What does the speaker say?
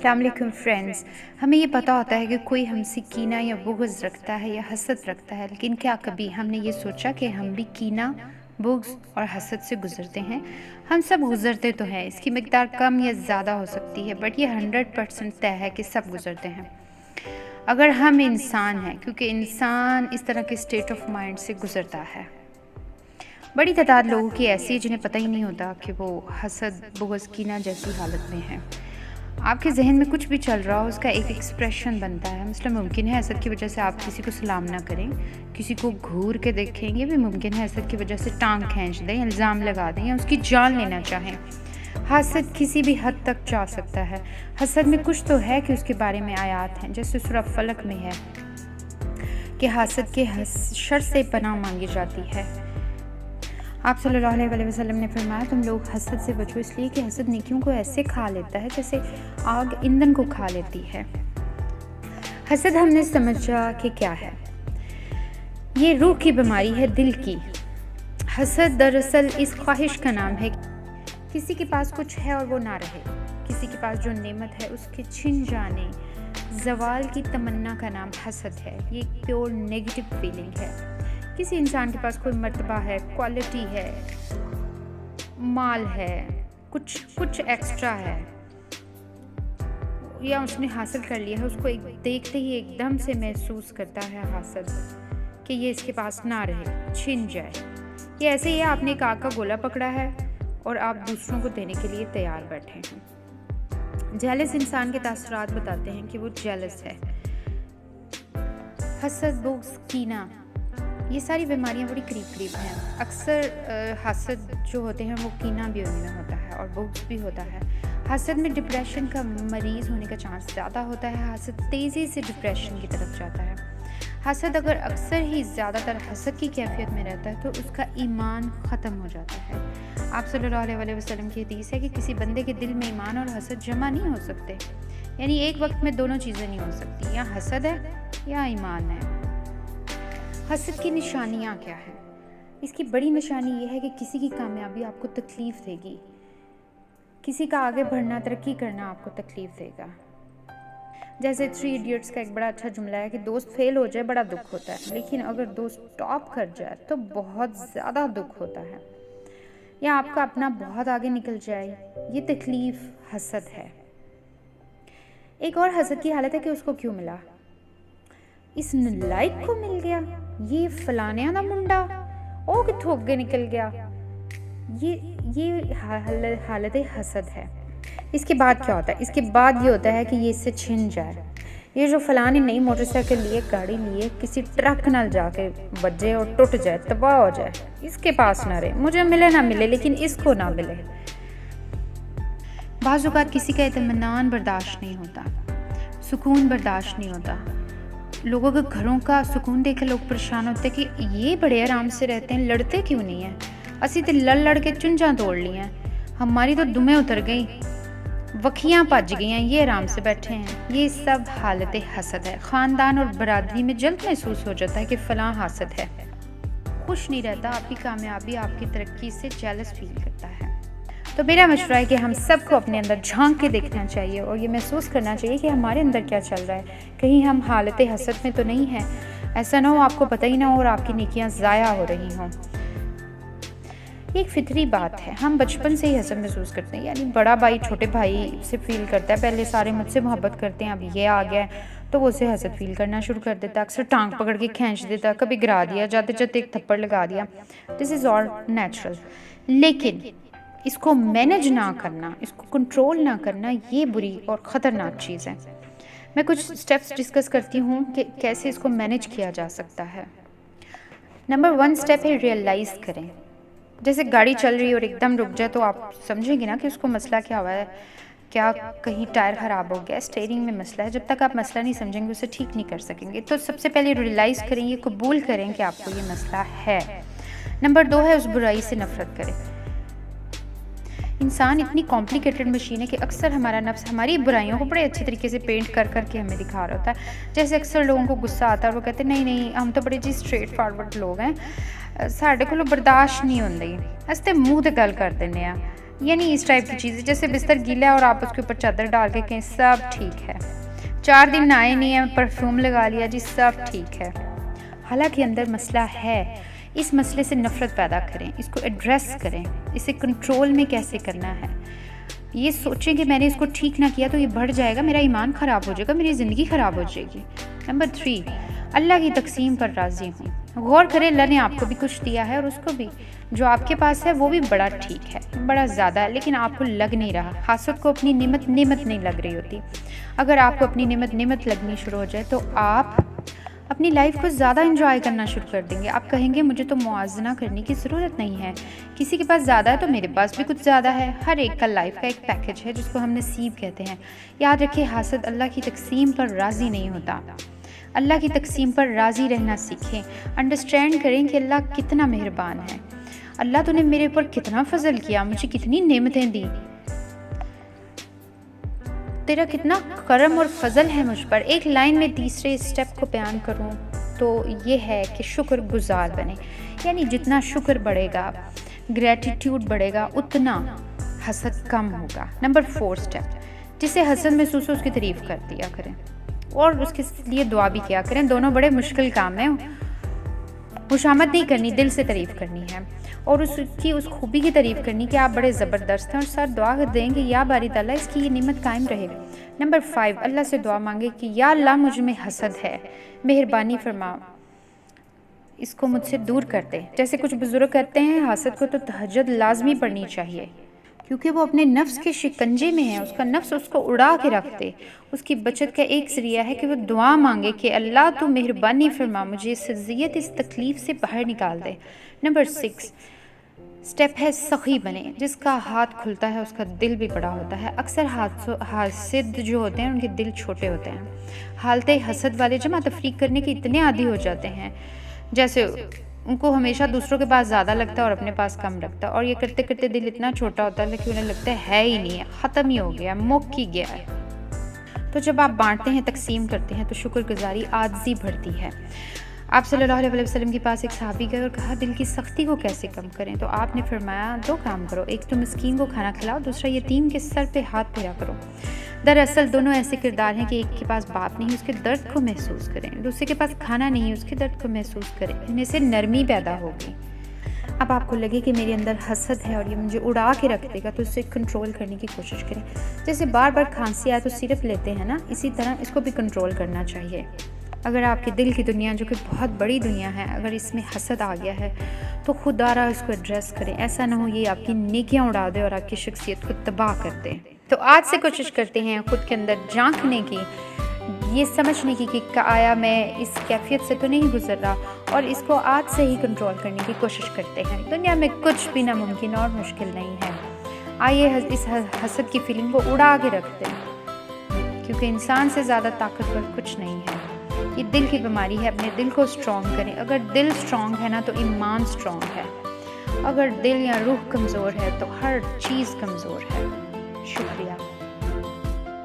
अस्सलाम वालेकुम फ्रेंड्स। हमें ये पता होता है कि कोई हमसे कीना या बुग़्ज़ रखता है या हसद रखता है, लेकिन क्या कभी हमने ये सोचा कि हम भी कीना, बुग़्ज़ और हसद से गुज़रते हैं? हम सब गुज़रते तो हैं, इसकी मिक़दार कम या ज़्यादा हो सकती है, बट ये 100% तय है कि सब गुज़रते हैं अगर हम इंसान हैं, क्योंकि इंसान इस तरह के स्टेट ऑफ माइंड से गुज़रता है। बड़ी तादाद लोगों की ऐसी है जिन्हें पता ही नहीं होता कि वो हसद, बुग़्ज़, कीना जैसी हालत में हैं। आपके जहन में कुछ भी चल रहा हो, उसका एक एक्सप्रेशन बनता है। मतलब मुमकिन है हसद की वजह से आप किसी को सलाम ना करें, किसी को घूर के देखें, ये भी मुमकिन है हसद की वजह से टांग खींच दें, इल्ज़ाम लगा दें या उसकी जान लेना चाहें। हसद किसी भी हद तक जा सकता है। हसद में कुछ तो है कि उसके बारे में आयात हैं, जैसे सूरह फलक में है कि हसद के शर से पनाह मांगी जाती है। आप सल्लल्लाहु अलैहि वसल्लम ने फरमाया, तुम लोग हसद से बचो, इसलिए कि हसद नेकियों को ऐसे खा लेता है जैसे आग ईंधन को खा लेती है। हसद हमने समझा कि क्या है। ये रूह की बीमारी है, दिल की। हसद दरअसल इस ख्वाहिश का नाम है, किसी के पास कुछ है और वो ना रहे, किसी के पास जो नेमत है उसके छिन जाने, ज़वाल की तमन्ना का नाम हसद है। ये एक प्योर नेगेटिव फीलिंग है। किसी इंसान के पास कोई मर्तबा है, क्वालिटी है, माल है, कुछ एक्स्ट्रा है, या उसने हासिल कर लिया है, उसको देखते ही एकदम से महसूस करता है हसद कि ये इसके पास ना रहे, छिन जाए। ये ऐसे ही है, आपने एक आग का गोला पकड़ा है और आप दूसरों को देने के लिए तैयार बैठे हैं। जेलस इंसान के तासुरात बताते हैं कि वो जेलस है। हसद, बुग़्ज़, कीना, ये सारी बीमारियां बड़ी करीब हैं। अक्सर हसद जो होते हैं वो कीना भी उनमें होता है और बुग़्ज़ भी होता है। हसद में डिप्रेशन का मरीज़ होने का चांस ज़्यादा होता है। हसद तेज़ी से डिप्रेशन की तरफ जाता है। हसद अगर अक्सर ही ज़्यादातर हसद की कैफियत में रहता है तो उसका ईमान ख़त्म हो जाता है। आप सल्लल्लाहु अलैहि वसल्लम की हदीस है कि किसी बंदे के दिल में ईमान और हसद जमा नहीं हो सकते, यानी एक वक्त में दोनों चीज़ें नहीं हो सकती, या हसद है या ईमान है। हसद की निशानियाँ क्या हैं? इसकी बड़ी निशानी ये है कि किसी की कामयाबी आपको तकलीफ़ देगी, किसी का आगे बढ़ना, तरक्की करना आपको तकलीफ़ देगा। जैसे 3 इडियट्स का एक बड़ा अच्छा जुमला है कि दोस्त फेल हो जाए बड़ा दुख होता है, लेकिन अगर दोस्त टॉप कर जाए तो बहुत ज़्यादा दुख होता है, या आपका अपना बहुत आगे निकल जाए, ये तकलीफ़ हसद है। एक और हसद की हालत है कि उसको क्यों मिला, इस नालायक को मिल गया, ये फलाने दा मुंडा ओ कित्थों अगे निकल गया। ये हालत हसद है। इसके बाद क्या होता है? इसके बाद ये होता है कि ये इससे छिन जाए। ये जो फलाने नई मोटरसाइकिल लिए, गाड़ी लिए, किसी ट्रक नाल जाके बजे और टूट जाए, तबाह हो जाए, इसके पास ना रहे, मुझे मिले ना मिले लेकिन इसको ना मिले। बाज़ औक़ात किसी का इत्मीनान बर्दाश्त नहीं होता, सुकून बर्दाश्त नहीं होता। लोगों के घरों का सुकून देख लोग परेशान होते कि ये बड़े आराम से रहते हैं, लड़ते क्यों नहीं हैं? असी तो लड़ के चुंझां तोड़ ली हैं, हमारी तो दुमें उतर गई, वखियाँ भज गई हैं, ये आराम से बैठे हैं। ये सब हालत हसद है। ख़ानदान और बरादरी में जल्द महसूस हो जाता है कि फ़लाँ हसद है, खुश नहीं रहता, आपकी कामयाबी, आपकी तरक्की से जेलस फील करता है। तो मेरा मशवरा है कि हम सबको अपने अंदर झांक के देखना चाहिए और ये महसूस करना चाहिए कि हमारे अंदर क्या चल रहा है, कहीं हम हालत हसद में तो नहीं हैं। ऐसा ना हो आपको पता ही ना हो और आपकी नेकियां ज़ाया हो रही हों। एक फितरी बात है, हम बचपन से ही हसद महसूस करते हैं, यानी बड़ा भाई छोटे भाई से फील करता है, पहले सारे मुझसे मोहब्बत करते हैं, अब ये आ गया है तो वो उसे हसद फील करना शुरू कर देता है। अक्सर टांग पकड़ के खींच देता, कभी गिरा दिया, जाते जाते एक थप्पड़ लगा दिया। दिस इज़ ऑल नेचुरल, लेकिन इसको मैनेज ना करना, इसको कंट्रोल ना करना, ये बुरी और ख़तरनाक चीज़ है। मैं कुछ स्टेप्स डिस्कस करती हूँ कि कैसे इसको मैनेज किया जा सकता है। नंबर 1 स्टेप है रियलाइज़ करें। जैसे गाड़ी चल रही है और एकदम रुक जाए तो आप समझेंगे ना कि उसको मसला क्या हुआ है, क्या कहीं टायर ख़राब हो गया, स्टीयरिंग में मसला है। जब तक आप मसला नहीं समझेंगे उसे ठीक नहीं कर सकेंगे। तो सबसे पहले रियलाइज़ करें, ये कबूल करें कि आपको ये मसला है। नंबर 2 है उस बुराई से नफ़रत करें। इंसान इतनी कॉम्प्लिकेटेड मशीन है कि अक्सर हमारा नफ्स हमारी बुराइयों को बड़े अच्छे तरीके से पेंट कर करके हमें दिखा रहा होता है। जैसे अक्सर लोगों को गुस्सा आता है और वो कहते हैं नहीं हम तो बड़े जी स्ट्रेट फॉरवर्ड लोग हैं, साढ़े को बर्दाश्त नहीं होंदी, अस तो मूँह ते गल कर देने, यानी इस टाइप की चीज़ें, जैसे बिस्तर गीला है और आप उसके ऊपर चादर डाल के कहें सब ठीक है, 4 दिन नहाए नहीं है, परफ्यूम लगा लिया जी, सब ठीक है। हालांकि अंदर मसला है। इस मसले से नफ़रत पैदा करें, इसको एड्रेस करें, इसे कंट्रोल में कैसे करना है। ये सोचें कि मैंने इसको ठीक ना किया तो ये बढ़ जाएगा, मेरा ईमान ख़राब हो जाएगा, मेरी ज़िंदगी ख़राब हो जाएगी। नंबर 3, अल्लाह की तकसीम पर राज़ी हूँ। गौर करें, अल्लाह ने आपको भी कुछ दिया है और उसको भी। जो आपके पास है वो भी बड़ा ठीक है, बड़ा ज़्यादा है, लेकिन आपको लग नहीं रहा। हासद को अपनी नेमत नहीं लग रही होती। अगर आपको अपनी नेमत लगनी शुरू हो जाए तो आप अपनी लाइफ को ज़्यादा एंजॉय करना शुरू कर देंगे। आप कहेंगे मुझे तो मुआवजा करने की ज़रूरत नहीं है, किसी के पास ज़्यादा है तो मेरे पास भी कुछ ज़्यादा है। हर एक का लाइफ का एक पैकेज है जिसको हम नसीब कहते हैं। याद रखिए, हासद अल्लाह की तकसीम पर राज़ी नहीं होता। अल्लाह की तकसीम पर राज़ी रहना सीखें। अंडरस्टैंड करें कि अल्लाह कितना मेहरबान है। अल्लाह तूने मेरे ऊपर कितना फ़ज़ल किया, मुझे कितनी नेमतें दी, तेरा कितना करम और फजल है मुझ पर। एक लाइन में तीसरे स्टेप को बयान करूं तो ये है कि शुक्र गुजार बने, यानी जितना शुक्र बढ़ेगा, ग्रेटिट्यूड बढ़ेगा, उतना हसद कम होगा। नंबर 4 स्टेप, जिसे हसद महसूस हो उसकी तारीफ़ कर दिया करें और उसके लिए दुआ भी किया करें। दोनों बड़े मुश्किल काम हैं। खुशामद नहीं करनी, दिल से तारीफ़ करनी है और उसकी उस खूबी की तारीफ़ करनी कि आप बड़े ज़बरदस्त हैं, और सर दुआ कर देंगे या बारी ताला इसकी ये नेमत कायम रहे। नंबर 5, अल्लाह से दुआ मांगे कि या अल्लाह मुझ में हसद है, मेहरबानी फरमा इसको मुझसे दूर कर दे। जैसे कुछ बुज़ुर्ग करते हैं, हासद को तो तहज्जुद लाजमी पढ़नी चाहिए क्योंकि वो अपने नफ्स के शिकंजे में है। उसका नफ्स उसको उड़ा के रख दे। उसकी बचत का एक ज़रिया है कि वो दुआ मांगे कि अल्लाह तू मेहरबानी फरमा, मुझे इस अज़ियत, इस तकलीफ़ से बाहर निकाल दे। नंबर 6 स्टेप है सखी बने। जिसका हाथ खुलता है उसका दिल भी बड़ा होता है। अक्सर हासिद जो होते हैं उनके दिल छोटे होते हैं। हालते हसद वाले जमा तफरीक करने के इतने आदी हो जाते हैं, जैसे उनको हमेशा दूसरों के पास ज़्यादा लगता है और अपने पास कम लगता है, और ये करते करते दिल इतना छोटा होता है लेकिन उन्हें लगता है ही नहीं है, ख़त्म ही हो गया, मुक ही गया है। तो जब आप बांटते हैं, तकसीम करते हैं तो शुक्रगुजारी आजिज़ी बढ़ती है। आप सल्लल्लाहु अलैहि वसल्लम के पास एक सहाबी गए और कहा दिल की सख्ती को कैसे कम करें, तो आपने फरमाया 2 काम करो, एक तो मिस्कीन को खाना खिलाओ, दूसरा यतीम के सर पे हाथ फेरा करो। दरअसल दोनों ऐसे किरदार हैं कि एक के पास बाप नहीं, उसके दर्द को महसूस करें, दूसरे के पास खाना नहीं, उसके दर्द को महसूस करें। इनमें से नरमी पैदा होगी। अब आपको लगे कि मेरे अंदर हसद है और ये मुझे उड़ा के रख देगा, तो इससे कंट्रोल करने की कोशिश करें। जैसे बार बार खांसी आए तो सिरप लेते हैं ना, इसी तरह इसको भी कंट्रोल करना चाहिए। अगर आपके दिल की दुनिया, जो कि बहुत बड़ी दुनिया है, अगर इसमें हसद आ गया है तो खुदारा इसको एड्रेस करें। ऐसा ना हो ये आपकी नेकियां उड़ा दे और आपकी शख्सियत को तबाह कर दे। तो आज से कोशिश करते हैं खुद के अंदर झांकने की, ये समझने की कि आया मैं इस कैफियत से तो नहीं गुजर रहा, और इसको आज से ही कंट्रोल करने की कोशिश करते हैं। दुनिया में कुछ भी नामुमकिन और मुश्किल नहीं है। आइए इस हसद की फीलिंग को उड़ा के रख दें, क्योंकि इंसान से ज़्यादा ताकतवर कुछ नहीं है। ये दिल की बीमारी है। अपने दिल को स्ट्रॉन्ग करें। अगर दिल स्ट्रॉन्ग है ना तो ईमान स्ट्रॉन्ग है। अगर दिल या रूह कमज़ोर है तो हर चीज़ कमज़ोर है। शुक्रिया।